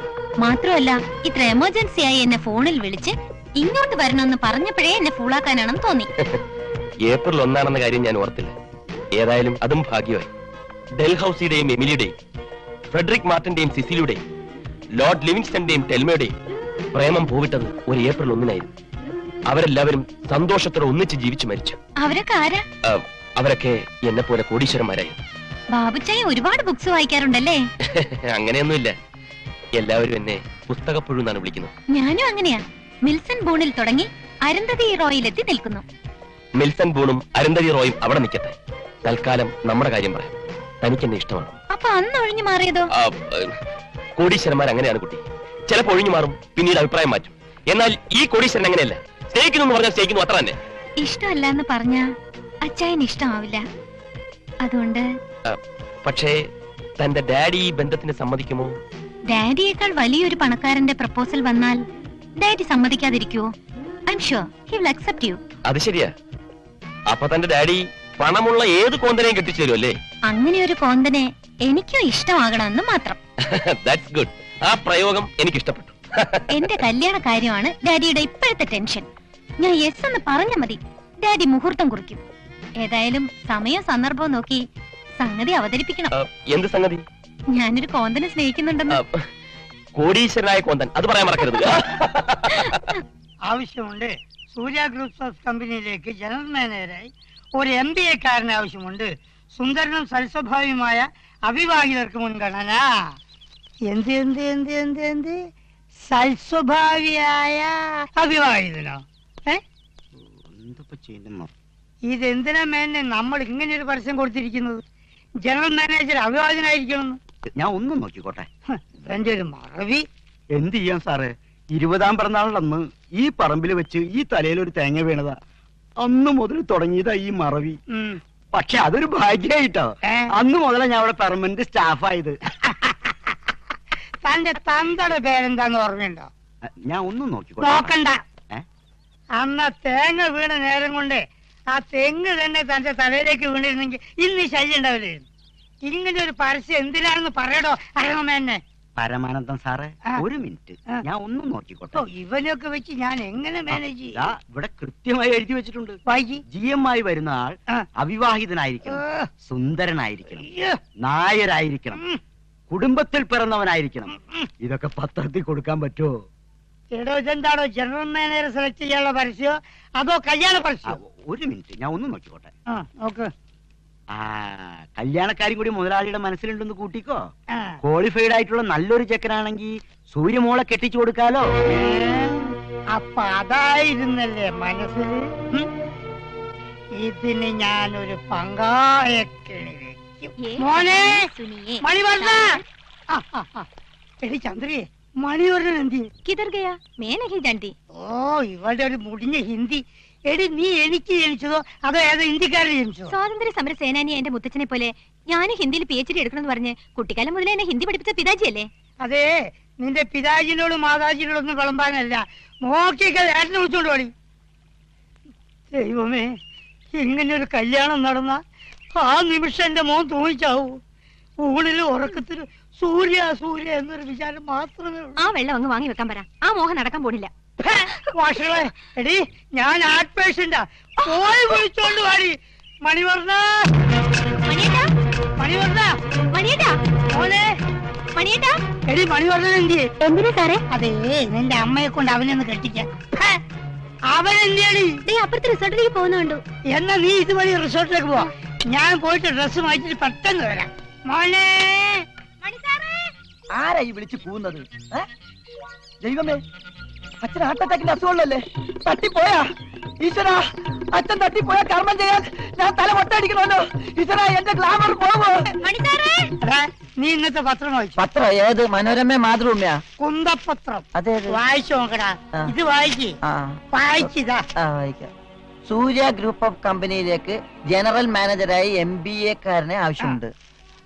മാത്രമല്ല ഇത്ര എമർജൻസി ആയി എന്നെ ഫോണിൽ വിളിച്ച് ഇങ്ങോട്ട് വരണമെന്ന് പറഞ്ഞപ്പോഴേ എന്നെ ഫൂളാക്കാനാണെന്ന് തോന്നി. ഏപ്രിൽ 1 കാര്യം ഞാൻ ഓർത്തില്ല. ഏതായാലും അതും ഭാഗ്യമായി. ഡെൽഹൌസിയുടെയും എമിലിയുടെയും, ഫ്രെഡറിക് മാർട്ടിന്റെയും സിസിലിയുടെയും, ലോർഡ് ലിവിങ്സ്റ്റന്റെയും ടെൽമയുടെയും പ്രേമം പോവിട്ടത് ഒരു ഏപ്രിൽ 1 അവരെല്ലാവരും സന്തോഷത്തോടെ ഒന്നിച്ച് ജീവിച്ചു മരിച്ചു. അവരൊക്കെ ആരാ? അവരൊക്കെ എന്നെ പോലെ കോടീശ്വരന്മാരായി. ബാബുച്ചായി ഒരുപാട് ബുക്സ് വായിക്കാറുണ്ടല്ലേ? അങ്ങനെയൊന്നുമില്ല. എല്ലാവരും എന്നെ പുസ്തകപ്പുഴു എന്നാണ് വിളിക്കുന്നത്. ഞാനും അങ്ങനെയാ. മിൽസൺ ബൂണിൽ തുടങ്ങി അരുന്ധതി റോയിലെത്തി നിൽക്കുന്നു. മിൽസൺ ബൂണും അരുന്ധതി റോയും അവിടെ നിൽക്കട്ടെ. തൽക്കാലം നമ്മുടെ കാര്യം പറയാം. തനിക്ക് എന്നെ ഇഷ്ടമാണ്. അപ്പൊ അന്ന് ഒഴിഞ്ഞു മാറിയതോ? കോടീശ്വരന്മാർ അങ്ങനെയാണ് കുട്ടി. ചിലപ്പോൾ ഒഴിഞ്ഞു മാറും, പിന്നീട് അഭിപ്രായം മാറ്റും. എന്നാൽ ഈ കോടീശ്വരൻ അങ്ങനെയല്ല. സ്നേഹിക്കുന്നു എന്ന് പറഞ്ഞാൽ സ്നേഹിക്കുന്നു, അത്ര തന്നെ. ഇഷ്ടമല്ല എന്ന് പറഞ്ഞ അച്ചായന് ഇഷ്ടമാവില്ല. അതുകൊണ്ട് പക്ഷേ തന്റെ ഡാഡി ഈ ബന്ധത്തിന് സമ്മതിക്കുമോ? ഡാഡിയേക്കാൾ വലിയൊരു പണക്കാരന്റെ പ്രപ്പോസൽ വന്നാൽ ഡാഡി സമ്മതിക്കാതിരിക്കുവോ? I'm sure he will accept you. അത് ശരിയാ. അപ്പൊ തന്റെ ഡാഡി പണമുള്ള ഏത് കോന്തനെയും കെട്ടിച്ചു തരും അല്ലേ? അങ്ങനെ ഒരു കോന്തനെ എനിക്കും ഇഷ്ടമാകണമെന്ന് മാത്രം. That's good. ആ പ്രയോഗം എനിക്ക് ഇഷ്ടപ്പെട്ടു. എന്റെ കല്യാണ കാര്യമാണ് ഡാഡിയുടെ ഇപ്പോഴത്തെ ടെൻഷൻ. ഞാൻ യെസ് എന്ന് പറഞ്ഞ മതി, ഡാഡി മുഹൂർത്തം കുറിക്കും. ഏതായാലും സമയം സന്ദർഭവും നോക്കി സംഗതി അവതരിപ്പിക്കണം. എന്ത് സംഗതി? ഞാനൊരു കോന്തനെ സ്നേഹിക്കുന്നുണ്ടെന്ന്. കോടീശ്വരനായ കോന്തൻ, അത് പറയാൻ മറക്കരുത്. ആവശ്യമുണ്ട്. സൂര്യ ഗ്രൂപ്പ്സ് ഓഫ് കമ്പനിയിലേക്ക് ജനറൽ മാനേജറായി ഒരു MBA കാരന് ആവശ്യമുണ്ട്. സുന്ദരനും സൽസ്വഭാവിയുമായ അവിവാഹിതർക്ക് മുൻഗണന. എന്ത് എന്ത് എന്ത് എന്ത് എന്ത് സൽസ്വഭാവിയായ അവിവാഹിതനോ? ഇതെന്തിനാ മേനെ നമ്മൾ ഇങ്ങനെ ഒരു പരസ്യം കൊടുത്തിരിക്കുന്നത്? ജനറൽ മാനേജർ അവിവാഹിതനായിരിക്കണം. ഞാൻ ഒന്നും നോക്കിക്കോട്ടെ. എന്റെ ഒരു മറവി. എന്ത് ചെയ്യാൻ സാറേ, 20ാം പിറന്നാളിലന്ന് ഈ പറമ്പിൽ വെച്ച് ഈ തലയിൽ ഒരു തേങ്ങ വീണതാ. അന്ന് മുതൽ തുടങ്ങിയതാ ഈ മറവി. പക്ഷെ അതൊരു ഭാഗ്യായിട്ടോ. അന്ന് മുതലാ ഞാൻ അവിടെ പെർമനന്റ് സ്റ്റാഫായത്. തന്റെ തന്തയുടെ പേരെന്താന്ന് ഓർമ്മയുണ്ടോ? ഞാൻ ഒന്നും നോക്കിക്കോട്ടെ. നോക്കണ്ട. അന്ന് തേങ്ങ വീണ നേരം കൊണ്ട് ആ തെങ്ങ് തന്നെ തന്റെ തലയിലേക്ക് വീണിരുന്നെങ്കിൽ ഇന്ന് ശല്യം ഉണ്ടാവില്ലായിരുന്നു. ഇങ്ങനെ ഒരു പരസ്യം എന്തിനാണെന്ന് പറയടോ അറിയണമെന്നെ. പരമാനന്ദം സാറേ, ഒരു മിനിറ്റ്, ഞാൻ ഒന്നും നോക്കിക്കോട്ടെ. ഇവനൊക്കെ വെച്ച് ഞാൻ എങ്ങനെ മാനേജ് ചെയ്യും? ഇവിടെ കൃത്യമായി എഴുതി വെച്ചിട്ടുണ്ട്. GM ആയി വരുന്ന ആൾ അവിവാഹിതനായിരിക്കണം, സുന്ദരനായിരിക്കണം, നായരായിരിക്കണം, കുടുംബത്തിൽ പിറന്നവനായിരിക്കണം. ഇതൊക്കെ പത്രത്തിൽ കൊടുക്കാൻ പറ്റുമോ? എടോ, ഇതെന്താണോ ജനറൽ മാനേജർ സെലക്ട് ചെയ്യാനുള്ള പരസ്യോ അതോ കല്യാണ പരസ്യോ? ഒരു മിനിറ്റ്, ഞാൻ ഒന്നും നോക്കിക്കോട്ടെ. നോക്ക്. കല്യാണക്കാരും കൂടി മുതലാളിയുടെ മനസ്സിലുണ്ടെന്ന് കൂട്ടിക്കോ. ക്വാളിഫൈഡ് ആയിട്ടുള്ള നല്ലൊരു ചെക്കനാണെങ്കിൽ സൂര്യമോളെ കെട്ടിച്ചു കൊടുക്കാലോ. അപ്പൊ അതായിരുന്നല്ലേ മനസ്സിൽ? ഇതിന് ഞാനൊരു പങ്കായക്കിണി വെക്കും. മോനെ മണിവർണ്ണ. എടി ചന്ദ്രിയെ, മണിവർണ്ണൻ എന്തി? കിധർ ഗയാ? मैं नहीं जानती. ഓ, ഇവളുടെ ഒരു മുടിഞ്ഞ ഹിന്ദി. എടി, നീ എനിക്ക് ജനിച്ചതോ അതോ ഏതോ ഇന്ത്യക്കാരിൽ ജനിച്ചതോ? സ്വാതന്ത്ര്യ സമര സേനാനി എന്റെ മുത്തച്ഛനെ പോലെ ഞാൻ ഹിന്ദിയിൽ PhD എടുക്കണമെന്ന് പറഞ്ഞ് കുട്ടിക്കാലം മുതലേ എന്നെ ഹിന്ദി പഠിപ്പിച്ച പിതാജിയല്ലേ? അതെ, നിന്റെ പിതാജിനോടും മാതാജിനോടൊന്നും വിളമ്പാനല്ല, നോക്കിയൊക്കെ ഏട്ടനെ വിളിച്ചോണ്ട് പോടി. ദൈവമേ, ഇങ്ങനെ ഒരു കല്യാണം നടന്ന ആ നിമിഷം എന്റെ മോൻ തൂങ്ങിച്ചാവൂ. ഊണിലും ഉറക്കത്തിലും സൂര്യ സൂര്യ എന്നൊരു വിചാരം മാത്രമേ ഉള്ളൂ. ആ വെള്ളം അങ്ങ് വാങ്ങി വെക്കാൻ പറ. ആ മോഹം നടക്കാൻ പോണില്ല. വാഷകളെ, എടി, ഞാൻ ഹാർട്ട് പേഷ്യന്റാ. പോയി വിളിച്ചോണ്ട് വാടി. മണിവർണ്ണ, മണിവർണ്ണ, മണിയേട്ടാ, മോനെ, മണിയേട്ടാ. എടി, മണിവർണ്ണൻ എന്തിയെ? എന്തിനാ സാറേ? അതേ, നിന്റെ അമ്മയെ കൊണ്ട് അവനൊന്ന് കെട്ടിക്കാൻ. അവൻ എന്തിയടി? അപ്പുറത്തെ റിസോർട്ടിലേക്ക് പോകുന്നുണ്ടോ? എന്നാ നീ ഇതുവഴി റിസോർട്ടിലേക്ക് പോവാ. ഞാൻ പോയിട്ട് ഡ്രസ് മാറ്റിട്ട് പെട്ടെന്ന് വരാം. മോനെ, ആരാ ഈ വിളിച്ച് പോകുന്നത്? ദൈവമേ, അച്ഛൻ ഹാർട്ട് അറ്റാക്കിന്റെ അസുഖമുള്ളല്ലേ? തട്ടിപ്പോയാ ഈശ്വരാ, അച്ഛൻ തട്ടിപ്പോയാ കർമ്മം ചെയ്യാൻ ഞാൻ തല മൊട്ടടിക്കണമല്ലോ. ഈശ്വരാ, എന്റെ ഗ്ലാമർ പോവോ? നീ ഇന്നത്തെ പത്രം വായിച്ചു? പത്രം ഏത്? മനോരമ, മാതൃഭൂമിയാ? കുന്തപത്രം. അതെ, വായിച്ചു നോക്കടാ. ഇത് വായിക്ക്. വായിച്ചിതാ. വായിക്കാം. സൂര്യ ഗ്രൂപ്പ് ഓഫ് കമ്പനിയിലേക്ക് ജനറൽ മാനേജറായി MBA കാരനെ ആവശ്യമുണ്ട്.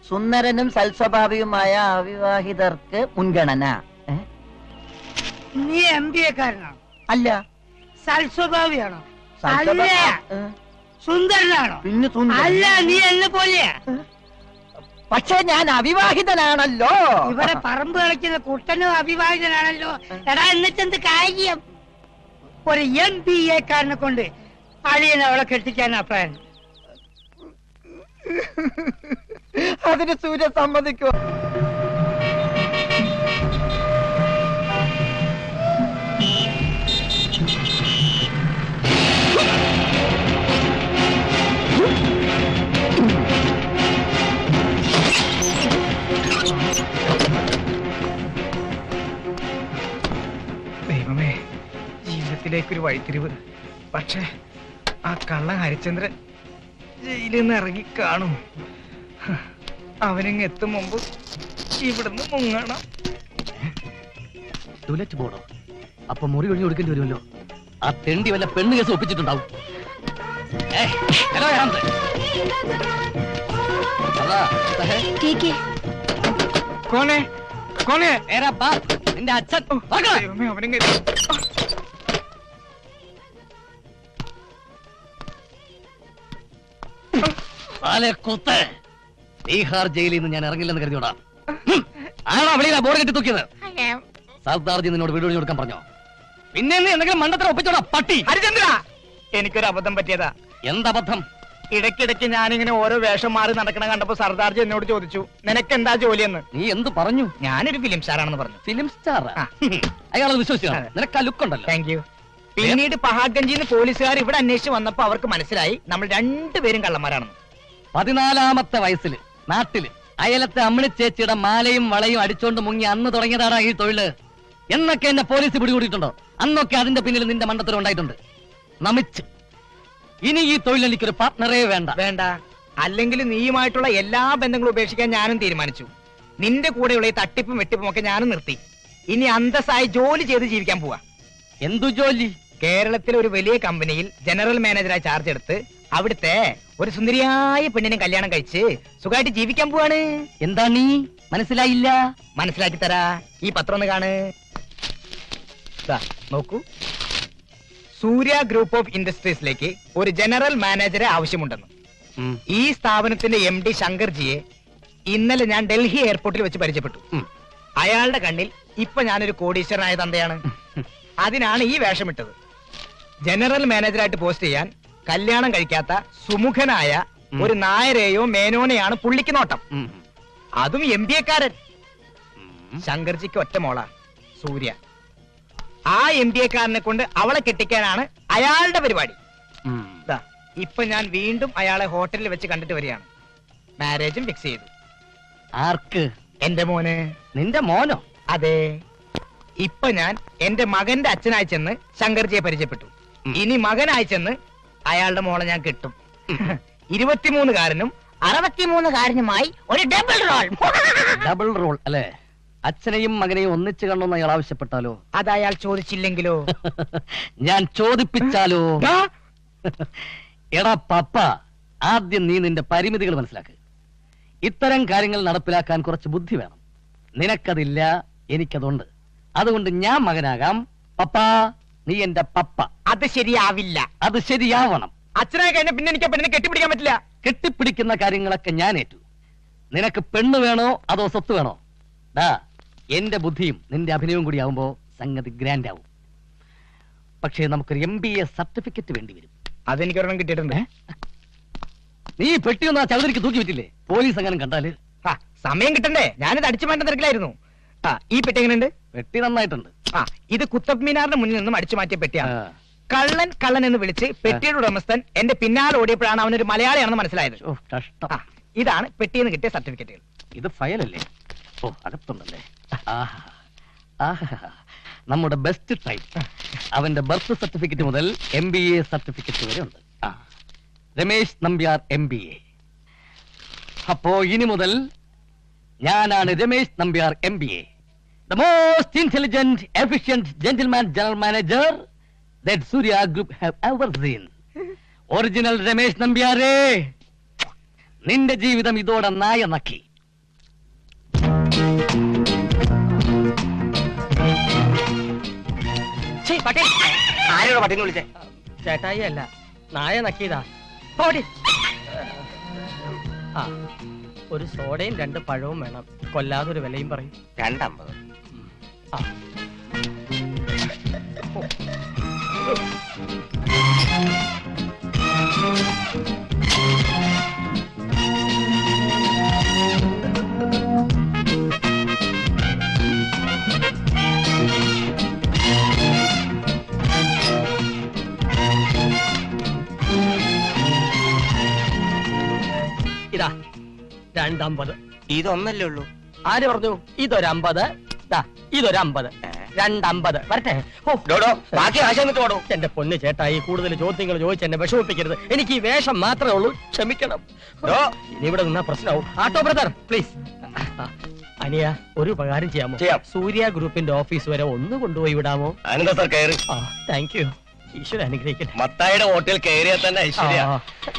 സുന്ദരനും സൽസ്വഭാവിയുമായ അവിവാഹിതർക്ക് മുൻഗണന. നീ MBA കാരനാണോ? അല്ല. സൽസ്വഭാവിയാണോ? അല്ല. സുന്ദരനാണോ? പിന്നെ അല്ല. നീ എന്നെ പോലെയാ? പക്ഷേ ഞാൻ അവിവാഹിതനാണല്ലോ. ഇവിടെ പറമ്പ് കളിക്കുന്ന കുട്ടനും അവിവാഹിതനാണല്ലോ. എടാ എന്നിട്ടെന്ത് കാര്യം? ഒരു MBA കാരനെ കൊണ്ട് അളിയനെ അവളെ കെട്ടിക്കാനാ പ്ലാൻ. അതിന് സൂര്യ സമ്മതിക്കോ? ദൈവമേ, ജീവിതത്തിലേക്കൊരു വഴിത്തിരിവ്. പക്ഷേ ആ കള്ളൻ ഹരിചന്ദ്രൻ ജയിലിൽ നിന്ന് ഇറങ്ങി കാണും. അവനിങ് എത്തും മുമ്പ് ഇവിടുന്ന് മുങ്ങണം. ടോയ്ലറ്റ് പോണോ? അപ്പൊ മുറി ഒഴിഞ്ഞു കൊടുക്കേണ്ടി വരുമല്ലോ. ആ തെണ്ടി വല്ല പെണ്ണ് കേസ് ഒപ്പിച്ചിട്ടുണ്ടാവും. കോനെ കോനെ നിന്റെ അച്ഛൻ ദൈവമേ, അവനിങ് ബീഹാർ ജയിലിൽ നിന്ന് ഞാൻ ഇറങ്ങില്ലെന്ന് കരുതിയോടാ. ആണോ വെളിയിലാ ബോർഡ് കെട്ടി തൂക്കിയത്? സർദാർജി നിന്നോട് വീട് ഒഴിഞ്ഞു കൊടുക്കാൻ പറഞ്ഞോ? പിന്നെ നീ എന്തെങ്കിലും മണ്ടത്തരം ഒപ്പിച്ചോടാ പട്ടി. ഹരിചന്ദ്ര, എനിക്കൊരു അബദ്ധം പറ്റിയതാ. എന്തബദ്ധം? ഇടയ്ക്കിടയ്ക്ക് ഞാനിങ്ങനെ ഓരോ വേഷം മാറി നടക്കണ കണ്ടപ്പോ സർദാർജി എന്നോട് ചോദിച്ചു, നിനക്ക് എന്താ ജോലിയെന്ന്. നീ എന്ത് പറഞ്ഞു? ഞാനൊരു ഫിലിം സ്റ്റാറാണെന്ന് പറഞ്ഞു. Film star? അയാളത് വിശ്വസിക്കണം. നിനക്ക് ആ ലുക്ക് ഉണ്ടല്ലോ. Thank you. പിന്നീട് പഹാഡ്ഗഞ്ചിന്ന് പോലീസുകാർ ഇവിടെ അന്വേഷിച്ച് വന്നപ്പോ അവർക്ക് മനസ്സിലായി നമ്മൾ രണ്ടുപേരും കള്ളന്മാരാണെന്ന്. 14-ാമത്തെ വയസ്സിൽ നാട്ടില് അയലത്തെ അമ്മിണി ചേച്ചിയുടെ മാലയും വളയും അടിച്ചോണ്ട് മുങ്ങി അന്ന് തുടങ്ങിയതാണ് ഈ തൊഴില് എന്നൊക്കെ എന്നെ പോലീസ് പിടികൂടിയിട്ടുണ്ടോ? അന്നൊക്കെ അതിന്റെ പിന്നിൽ നിന്റെ മണ്ടത്തരം ഉണ്ടായിട്ടുണ്ട്. നമിച്ച് ഇനി ഈ തൊഴിൽ എനിക്കൊരു പാർട്ട്ണറേ വേണ്ട. വേണ്ട, അല്ലെങ്കിൽ നീയുമായിട്ടുള്ള എല്ലാ ബന്ധങ്ങളും ഉപേക്ഷിക്കാൻ ഞാനും തീരുമാനിച്ചു. നിന്റെ കൂടെയുള്ള ഈ തട്ടിപ്പും വെട്ടിപ്പും ഒക്കെ ഞാനും നിർത്തി. ഇനി അന്തസ്സായി ജോലി ചെയ്ത് ജീവിക്കാൻ പോവാ. എന്തു ജോലി? കേരളത്തിലെ ഒരു വലിയ കമ്പനിയിൽ ജനറൽ മാനേജറായി ചാർജ് എടുത്ത് അവിടുത്തെ ഒരു സുന്ദരിയായ പെണ്ണിനെ കല്യാണം കഴിച്ച് സുഖമായിട്ട് ജീവിക്കാൻ പോവാണ്. എന്താ നീ മനസ്സിലായില്ല? മനസ്സിലാക്കി തരാ. ഈ പത്രം ഒന്ന് കാണ്. നോക്കൂ, സൂര്യ ഗ്രൂപ്പ് ഓഫ് ഇൻഡസ്ട്രീസിലേക്ക് ഒരു ജനറൽ മാനേജറെ ആവശ്യമുണ്ടെന്ന്. ഈ സ്ഥാപനത്തിന്റെ MD ശങ്കർജിയെ ഇന്നലെ ഞാൻ ഡൽഹി എയർപോർട്ടിൽ വെച്ച് പരിചയപ്പെട്ടു. അയാളുടെ കണ്ണിൽ ഇപ്പൊ ഞാനൊരു കോടീശ്വരനായ തന്തയാണ്. അതിനാണ് ഈ വേഷമിട്ടത്. ജനറൽ മാനേജറായിട്ട് പോസ്റ്റ് ചെയ്യാൻ കല്യാണം കഴിക്കാത്ത സുമുഖനായ ഒരു നായരെയോ മേനോനെയാണ് പുള്ളിക്ക് നോട്ടം. അതും MBA-കാരൻ. ശങ്കർജിക്ക് ഒറ്റ മോളാ സൂര്യ. ആ MBA-കാരനെ കൊണ്ട് അവളെ കെട്ടിക്കാനാണ് അയാളുടെ പരിപാടി. ഇപ്പൊ ഞാൻ വീണ്ടും അയാളെ ഹോട്ടലിൽ വെച്ച് കണ്ടിട്ട് വരികയാണ്. മാരേജും ഫിക്സ് ചെയ്തു. ആർക്ക്? എന്റെ മോന്. നിന്റെ മോനോ? അതെ. ഇപ്പൊ ഞാൻ എന്റെ മകന്റെ അച്ഛനായി ചെന്ന് ശങ്കർജിയെ പരിചയപ്പെട്ടു. ഇനി മകനായി ചെന്ന് അയാളുടെ മോളെ ഞാൻ കിട്ടും. 23-കാരനും 63-കാരനുമായി ഒരു ഡബിൾ റോൾ. ഡബിൾ റോൾ അല്ലേ? അച്ഛനെയും മകനെയും ഒന്നിച്ച് കണ്ടോന്ന് അയാൾ ആവശ്യപ്പെട്ടാലോ? അത് അയാൾ ചോദിച്ചില്ലെങ്കിലോ? ഞാൻ ചോദിപ്പിച്ചാലോ? എടാ പപ്പ, ആദ്യം നീ നിന്റെ പരിമിതികൾ മനസ്സിലാക്ക്. ഇത്തരം കാര്യങ്ങൾ നടപ്പിലാക്കാൻ കുറച്ച് ബുദ്ധി വേണം. നിനക്കതില്ല, എനിക്കതുണ്ട്. അതുകൊണ്ട് ഞാൻ മകനാകാം. പപ്പ, നീ എന്റെ പപ്പ. അത് ശരിയാവില്ല. അത് ശരിയാവണം. അച്ഛനായി കഴിഞ്ഞ പിന്നെ എനിക്ക് പെണ്ണിനെ കെട്ടിപ്പിടിക്കാൻ പറ്റില്ല. കെട്ടിപ്പിടിക്കുന്ന കാര്യങ്ങളൊക്കെ ഞാൻ ഏറ്റു. നിനക്ക് പെണ്ണ് വേണോ അതോ സ്വത്ത് വേണോ? ഡാ, എന്റെ ബുദ്ധിയും നിന്റെ അഭിനയവും കൂടി ആവുമ്പോ സംഗതി ഗ്രാൻഡ് ആവും. പക്ഷേ നമുക്കൊരു MBA സർട്ടിഫിക്കറ്റ് വേണ്ടി വരും. അതെനിക്ക് ഒരെണ്ണം കിട്ടിയിട്ടുണ്ട്. നീ പെട്ടിയൊന്നും ആ ചൗധരിക്ക് തൂക്കി വിറ്റില്ലേ? പോലീസ് അങ്ങനെ കണ്ടാല് സമയം കിട്ടണ്ടേ? ഞാനിത് അടിച്ചു മാറ്റാൻ തിരക്കിലായിരുന്നു. ഈ പെട്ടി എങ്ങനെയുണ്ട്? പെട്ടി നന്നായിട്ടുണ്ട്. ഇത് കുത്തബ് മീനാറിന്റെ മുന്നിൽ നിന്നും അടിച്ചു മാറ്റിയ പെട്ടിയാണ്. കള്ളൻ കള്ളൻ എന്ന് വിളിച്ച് പെട്ടിയുടെ ഉടമസ്ഥൻ എന്റെ പിന്നാലെ ഓടിയപ്പോഴാണ് അവനൊരു മലയാളിയാണെന്ന് മനസ്സിലായത്. ഇതാണ് പെട്ടിയിൽ നിന്ന് കിട്ടിയ സർട്ടിഫിക്കറ്റുകൾ. ഇത് ഫയലല്ലേ? ഓ, അകത്തുണ്ടല്ലേ? നമ്മുടെ ബെസ്റ്റ് ടൈപ്പ്. അവന്റെ ബർത്ത് സർട്ടിഫിക്കറ്റ് മുതൽ MBA സർട്ടിഫിക്കറ്റ് വരെ ഉണ്ട്. രമേശ് നമ്പ്യാർ MBA. അപ്പോ ഇനി മുതൽ ഞാനാണ് Ramesh Nambiar MBA, the most intelligent, efficient gentleman general manager that Surya Group have ever seen. Original Ramesh നമ്പ്യാരേ, നിന്റെ ജീവിതം ഇതോടെ നായ നക്കി. ആരോട് പട്ടിനെ വിളിച്ചേ? ചേട്ടായി അല്ല, നായ നക്കിയതാ. ഒരു സോഡയും 2 പഴവും വേണം. കൊല്ലാതെ ഒരു വിലയും പറയും. 250. ഇതാ 250. ഇതൊന്നല്ലേ ഉള്ളൂ. ആര് പറഞ്ഞു? ഇതൊരു 50. ഇതൊരു 50. 250. വരട്ടെ. ബാക്കി ആശ എന്നിട്ട് എന്റെ പൊന്ന് ചേട്ടായി, കൂടുതൽ ചോദ്യങ്ങൾ ചോദിച്ച് എന്നെ വിഷമിപ്പിക്കരുത്. എനിക്ക് ഈ വേഷം മാത്രമേ ഉള്ളൂ, ക്ഷമിക്കണം. ഇനി ഇവിടെ നിന്നാ പ്രശ്നമാവും. ആട്ടോ ബ്രദർ പ്ലീസ്. അനിയ, ഒരു ഉപകാരം ചെയ്യാമോ? സൂര്യ ഗ്രൂപ്പിന്റെ ഓഫീസ് വരെ ഒന്ന് കൊണ്ടുപോയി വിടാമോ? അനന്ത സാർ കയറി. Thank you. ഈശ്വര അനുഗ്രഹിക്കട്ടെ. മത്തായിയുടെ ഹോട്ടൽ കയറിയാൽ തന്നെ ഐശ്വര്യ.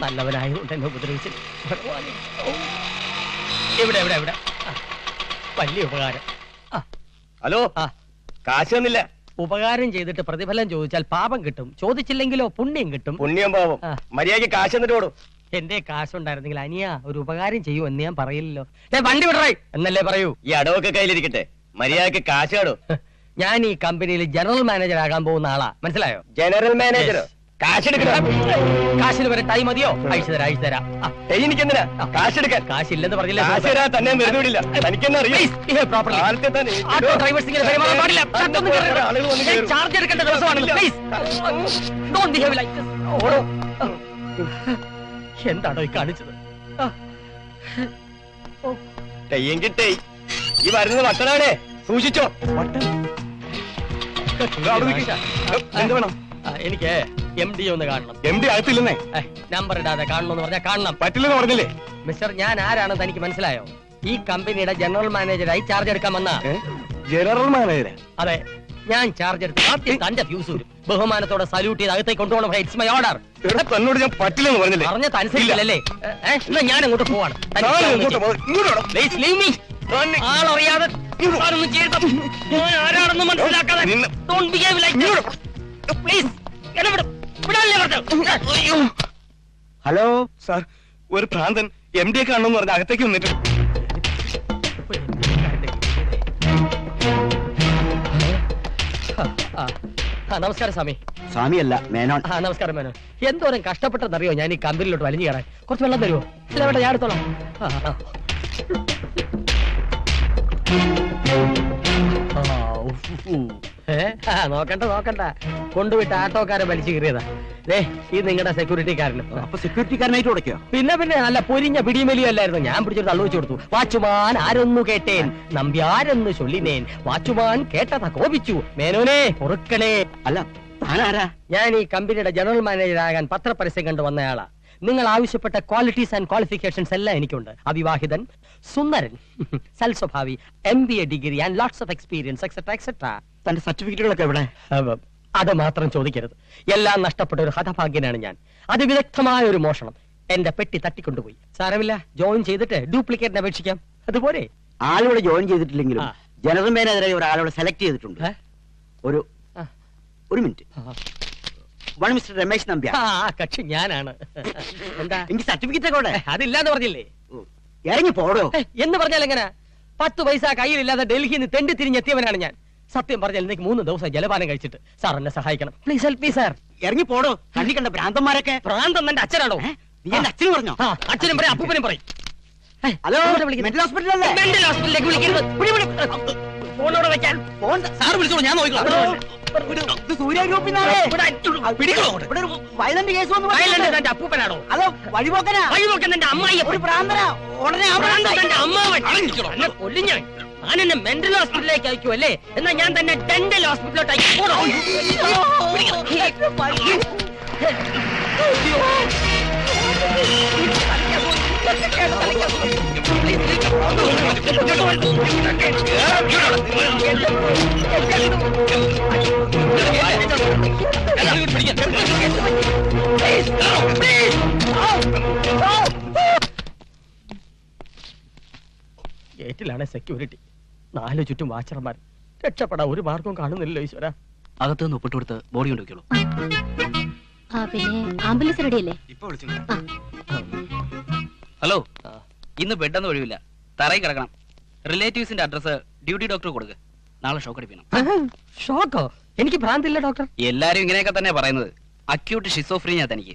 നല്ലവനായതുകൊണ്ട് എന്നെ ഉപദ്രവിച്ചില്ല. ഇവിടെ ഇവിടെ ഇവിടെ വലിയ ഉപകാരം. ഹലോ, കാശ് തന്നില്ല. ഉപകാരം ചെയ്തിട്ട് പ്രതിഫലം ചോദിച്ചാൽ പാപം കിട്ടും, ചോദിച്ചില്ലെങ്കിലോ പുണ്യം കിട്ടും. പുണ്യം പാപം. മര്യാദയ്ക്ക് കാശ് തന്നിട്ട് ഓടും. എന്റെ കാശുണ്ടായിരുന്നെങ്കിൽ അനിയ ഒരു ഉപകാരം ചെയ്യൂ എന്ന് ഞാൻ പറയില്ലല്ലോ. വണ്ടി വിടറേ എന്നല്ലേ പറയൂ. ഈ അടവൊക്കെ കയ്യിലിരിക്കട്ടെ, മര്യാദയ്ക്ക് കാശ് കാടോ. ഞാൻ ഈ കമ്പനിയിൽ ജനറൽ മാനേജർ ആകാൻ പോകുന്ന ആളാ, മനസ്സിലായോ? General manager. കാശെടുക്കണം. കാശിന് വരെ ടൈം മതിയോ? അയച്ചു തരാം, അയച്ചു തരാം. എനിക്കെന്തിനാ കാശെടുക്കാൻ? കാശില്ലെന്ന് പറഞ്ഞില്ലേ? കാശ് തരാൻ തന്നെ വെറുതെ വിടില്ല. തനിക്കെന്നെ അറിയാം. ചാർജ് എടുക്കേണ്ട ദിവസമാണല്ലോ. എന്താണോ ഈ കാണിച്ചത്? തെയ്യെങ്കിൽ തെയ്. ഈ വരുന്നത് വട്ടനാണേ, സൂക്ഷിച്ചോ. എന്ത് വേണം? എനിക്ക് MD ഒന്ന് കാണണം. MD അകത്തില്ലെന്നേ. നമ്പർ ഇടാതെ കാണണമെന്ന് പറഞ്ഞാൽ കാണണം. പറ്റില്ലെന്ന് പറഞ്ഞില്ലേ? മിസ്റ്റർ, ഞാൻ ആരാണെന്ന് തനിക്ക് മനസ്സിലായോ? ഈ കമ്പനിയുടെ ജനറൽ മാനേജറായി ചാർജ് എടുക്കാൻ വന്ന. General manager? അതെ, ഞാൻ ചാർജ് എടുത്ത് ആദ്യം തന്റെ ഫ്യൂസ് വരും. ബഹുമാനത്തോടെ സല്യൂട്ട് ചെയ്ത് അകത്തേക്ക് കൊണ്ടുപോകണം. It's my order. തന്നോട് ഞാൻ പറ്റില്ലെന്ന് പറഞ്ഞില്ലേ? പറഞ്ഞത് അനുസരിച്ചില്ലല്ലേ? എന്നാ ഞാൻ അങ്ങോട്ട് പോവാണ്. ആളറിയാതെ ആരാണെന്ന് മനസ്സിലാക്കാതെ പ്ലീസ്. ഹലോ സാർ, ഒരു ഭ്രാന്തൻ MD കാണണമെന്ന് പറഞ്ഞ അകത്തേക്ക് വന്നിട്ട്. നമസ്കാരം സ്വാമി. സ്വാമിയല്ല, മേനോൻ. നമസ്കാരം മേനോൻ. എന്തോരം കഷ്ടപ്പെട്ടെന്നറിയോ ഞാൻ ഈ കമ്പനിയിലോട്ട് വലിഞ്ഞു കയറാൻ. കുറച്ച് വെള്ളം തരുമോ? അല്ല വേണ്ട, ഞാൻ എടുത്തോളാം. നോക്കണ്ട, കൊണ്ടുവിട്ട് ആട്ടോക്കാരെ വലിച്ചു കയറിയതാ. ഈ നിങ്ങളുടെ സെക്യൂരിറ്റിക്കാരനും. അപ്പൊ സെക്യൂരിറ്റിക്കാരനായിട്ട് കൊടുക്കോ? പിന്നെ നല്ല പൊരിഞ്ഞ പിടിമലിയല്ലായിരുന്നു. ഞാൻ പിടിച്ചൊരു തള്ളു വെച്ചു കൊടുത്തു. വാച്ചുമാൻ ആരൊന്നു കേട്ടേൻ, നമ്പ്യാരെന്ന് ചൊല്ലിനേൻ, വാച്ചുമാൻ കേട്ടതാ കോപിച്ചു, മേനോനെ പൊറുക്കണേ. അല്ല, താനാരാ? ഞാൻ ഈ കമ്പനിയുടെ ജനറൽ മാനേജർ ആകാൻ പത്രപരസ്യം കണ്ടു വന്നയാളാ. നിങ്ങൾ ആവശ്യപ്പെട്ട ക്വാളിറ്റീസ് ആൻഡ് ക്വാളിഫിക്കേഷൻസ് എല്ലാം എനിക്കുണ്ട്. അവിവാഹിതൻ, സുന്ദരൻ, സൽസ്വഭാവി, MBA degree and lots of experience et cetera et cetera. തന്റെ സർട്ടിഫിക്കറ്റുകളൊക്കെ എവിടെ? അത് മാത്രം ചോദിക്കരുത്. എല്ലാം നഷ്ടപ്പെട്ട ഒരു ഹതഭാഗ്യനാണ് ഞാൻ. അതിവിദഗ്ധമായ ഒരു മോഷണം. എന്റെ പെട്ടി തട്ടിക്കൊണ്ടുപോയി. സാരമില്ല, ജോയിൻ ചെയ്തിട്ട് ഡ്യൂപ്ലിക്കേറ്റിന് അപേക്ഷിക്കാം. അതുപോലെ ആളിവിടെ ജോയിൻ ചെയ്തിട്ടില്ലെങ്കിലും ജനറൽ മാനേജറായി ഒരാളോട് സെലക്ട് ചെയ്തിട്ടുണ്ട്. ഒരു മിനിറ്റ്. മിസ്റ്റർ രമേശ് നമ്പ്യാർ. കക്ഷി ഞാനാണ്. എന്താ? എനിക്ക് സർട്ടിഫിക്കറ്റ് ഒക്കെ അതില്ലാന്ന് പറഞ്ഞില്ലേ? ഇറങ്ങി പോടോ എന്ന് പറഞ്ഞാൽ എങ്ങനെ? 10 പൈസ കയ്യിലില്ലാതെ ഡൽഹിയിൽ നിന്ന് തെണ്ടി തിരിഞ്ഞെത്തിയവനാണ് ഞാൻ. സത്യം പറഞ്ഞാൽ എനിക്ക് 3 ദിവസം ജലപാനം കഴിച്ചിട്ട്. സാർ എന്നെ സഹായിക്കണം. Please help me sir. ഇറങ്ങി പോടോ. കണ്ണി കണ്ട ഭ്രാന്തന്മാരൊക്കെ. ഭ്രാന്തൻ എന്റെ അച്ഛനാണോ? നീ എന്റെ അച്ഛനും പറഞ്ഞോ? അച്ഛനും പറയും, അപ്പൂപ്പനും പറയും. Hello, mental ഹോസ്പിറ്റലല്ലേ? മെന്റൽ ഹോസ്പിറ്റലിലേക്ക് വിളിക്കരുത്. ഫോണോടെ വെക്കാൻ. ഫോൺ സാർ വിളിച്ചോളൂ, ഞാൻ നോക്കിക്കോളാം. സൂര്യ ഗ്രൂപ്പിൽ വയലന്റ് കേസ് വന്നു. എന്റെ അപ്പൂപ്പനാണോ? അതോ വഴിപോക്കനാ? വഴിപോക്കൻ എന്റെ അമ്മായി. ഒരു പ്രാന്തനാ. ഉടനെ എന്റെ അമ്മാവൻ കൊല്ലും ഞാൻ. ഞാൻ എന്നെ മെന്റൽ ഹോസ്പിറ്റലിലേക്ക് അയക്കൂ അല്ലേ? എന്നാ ഞാൻ തന്നെ ഡെന്റൽ ഹോസ്പിറ്റലിലോട്ട് അയക്കും. ഗേറ്റിലാണ് സെക്യൂരിറ്റി, 4 ചുറ്റും വാച്ചർമാർ. രക്ഷപ്പെടാൻ ഒരു മാർഗവും കാണുന്നില്ലല്ലോ ഈശ്വര. അകത്ത് നിന്ന് ഒപ്പിട്ട് കൊടുത്ത് ബോഡി കൊണ്ടുവയ്ക്കുള്ളൂ. പിന്നെ ആംബുലൻസ് റെഡിയല്ലേ? ഹലോ, ഇന്ന് ബെഡൊന്നും ഒഴിവില്ല, തറയിൽ കിടക്കണം. റിലേറ്റീവ്സിന്റെ അഡ്രസ് ഡ്യൂട്ടി ഡോക്ടർ കൊടുക്ക്. നാളെ ഷോക്ക് അടിപ്പിക്കണം. ഷോക്കോ? എനിക്ക് ഭ്രാന്തില്ല ഡോക്ടർ. എല്ലാരും ഇങ്ങനെയൊക്കെ തന്നെ പറയുന്നത്. അക്യൂട്ട് ഷിസോഫ്രീനിയ തനിക്ക്.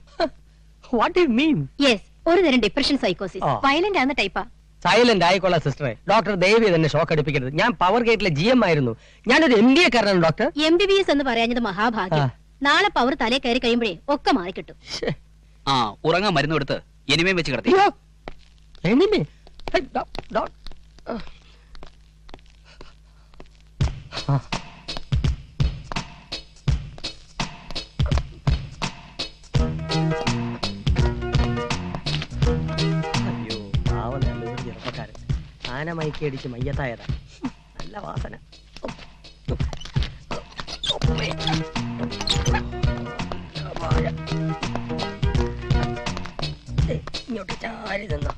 What you mean? യെസ്, ഒരു തരം ഡിപ്രഷൻ സൈക്കോസിസ്. വയലന്റ് ആവുന്ന ടൈപ്പാ. സൈലന്റ് ആയിക്കൊള്ളാം സിസ്റ്ററെ. ഡോക്ടർ ദേവി തന്നെ ഷോക്ക് അടുപ്പിക്കരുത്. ഞാൻ പവർ ഗേറ്റിലെ GM ആയിരുന്നു. ഞാനൊരു MBA കാരനാണ് ഡോക്ടർ. MBBS എന്ന് പറയാഞ്ഞത് മഹാഭാഗ്യം. നാളെ പവർ തലേ കയറി കഴിയുമ്പോഴേ ഒക്കെ മാറിക്കിട്ടും. ആ, ഉറങ്ങാൻ മരുന്ന് കൊടുത്ത് എനിമയും വെച്ച് കിടത്തി. എനിമേ? അയ്യോ, പാവം നല്ലൊരു ചെറുപ്പക്കാരൻ. ആന മയക്കി അടിച്ച് മയ്യത്തായതാ. നല്ല വാസന. ഇങ്ങോട്ട് ചാരി നിന്നോ.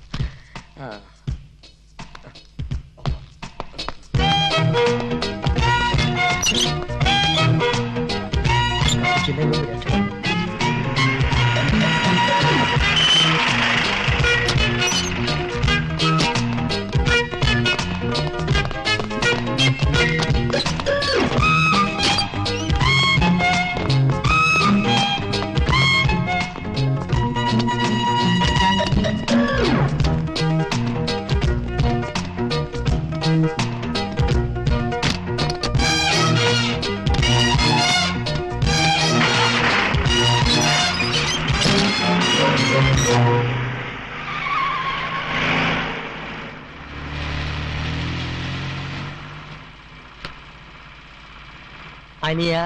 അനിയ,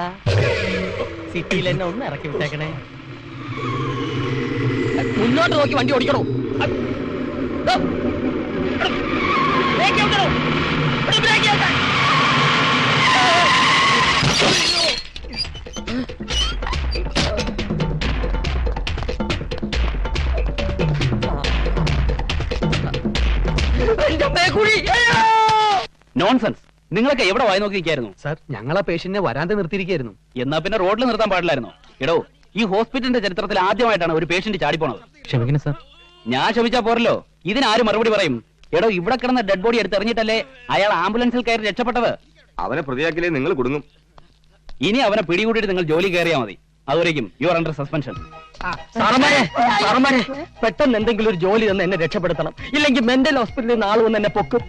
സിറ്റിയിൽ എന്നെ ഒന്ന് ഇറക്കി വിട്ടേക്കണേ. മുന്നോട്ട് നോക്കി വണ്ടി ഓടിക്കണോ? നോൺസെൻസ്. നിങ്ങളൊക്കെ എവിടെ വായി നോക്കി നിൽക്കായിരുന്നു? സാർ, ഞങ്ങളാ പേഷ്യന്റിനെ വരാതെ നിർത്തിയിരിക്കായിരുന്നു. എന്നാ പിന്നെ റോഡിൽ നിർത്താൻ പാടില്ലായിരുന്നോ? എടോ, ഈ ഹോസ്പിറ്റലിന്റെ ചരിത്രത്തിൽ ആദ്യമായിട്ടാണ് ഒരു പേഷ്യന്റ് ചാടിപ്പോണത്. ക്ഷമിക്കണം സാർ. ഞാൻ ക്ഷമിച്ചാ പോരല്ലോ, ഇതിനാരും മറുപടി പറയും? എടോ, ഇവിടെ കിടന്ന ഡെഡ് ബോഡി എടുത്തെറിഞ്ഞിട്ടല്ലേ അയാൾ ആംബുലൻസിൽ കയറി രക്ഷപ്പെട്ടത്. അവനെ പ്രതിയാക്കിലേ നിങ്ങൾ കുടുങ്ങും. ഇനി അവനെ പിടികൂടിയിട്ട് നിങ്ങൾ ജോലി കയറിയാൽ മതി. അതുവരേക്കും യു ആർ അണ്ടർ സസ്പെൻഷൻ. സാറന്മാരെ, പെട്ടെന്ന് എന്തെങ്കിലും ഒരു ജോലി തന്നെ എന്നെ രക്ഷപ്പെടുത്തണം. ഇല്ലെങ്കിൽ മെന്റൽ ഹോസ്പിറ്റലിൽ നിന്ന് ആൾ വന്ന് എന്നെ പൊക്കും.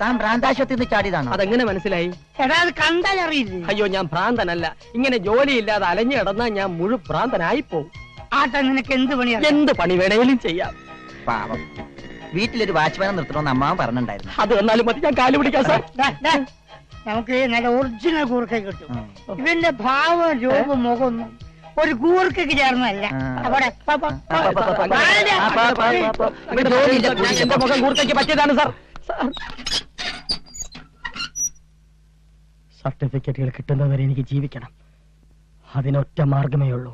താൻ ഭ്രാന്താശുപത്രിയിൽ നിന്ന് ചാടിയതാണോ? അതെങ്ങനെ മനസ്സിലായി? എടാ, അത് കണ്ടാൽ അറിയില്ലേ? അയ്യോ, ഞാൻ ഭ്രാന്തനല്ല. ഇങ്ങനെ ജോലിയില്ലാതെ അലഞ്ഞു കിടന്നാൽ ഞാൻ മുഴു ഭ്രാന്തനായി പോകും. ആട്ടെ, നിനക്ക് എന്ത് പണിയാ? എന്ത് പണി വേണേലും ചെയ്യാം. പാവം, വീട്ടിലൊരു വാച്ച്മാനെ നിർത്തണമെന്ന് അമ്മാവൻ പറഞ്ഞിട്ടുണ്ടായിരുന്നു. അത് വന്നാലും മതി, ഞാൻ കാല് പിടിക്കാം സാർ. നമുക്ക് നല്ല ഒറിജിനൽ കൂർക്ക കിട്ടും. ഇവന്റെ ഭാവം, രൂപം, മുഖം ഒരു കൂർക്കയ്ക്ക് ചേർന്നല്ല. അവിടെ എന്റെ മുഖം കൂർക്കയ്ക്ക് പറ്റിയതാണ് സാർ. സർട്ടിഫിക്കറ്റുകൾ കിട്ടുന്നവരെ എനിക്ക് ജീവിക്കണം. അതിനൊറ്റ മാർഗമേ ഉള്ളൂ.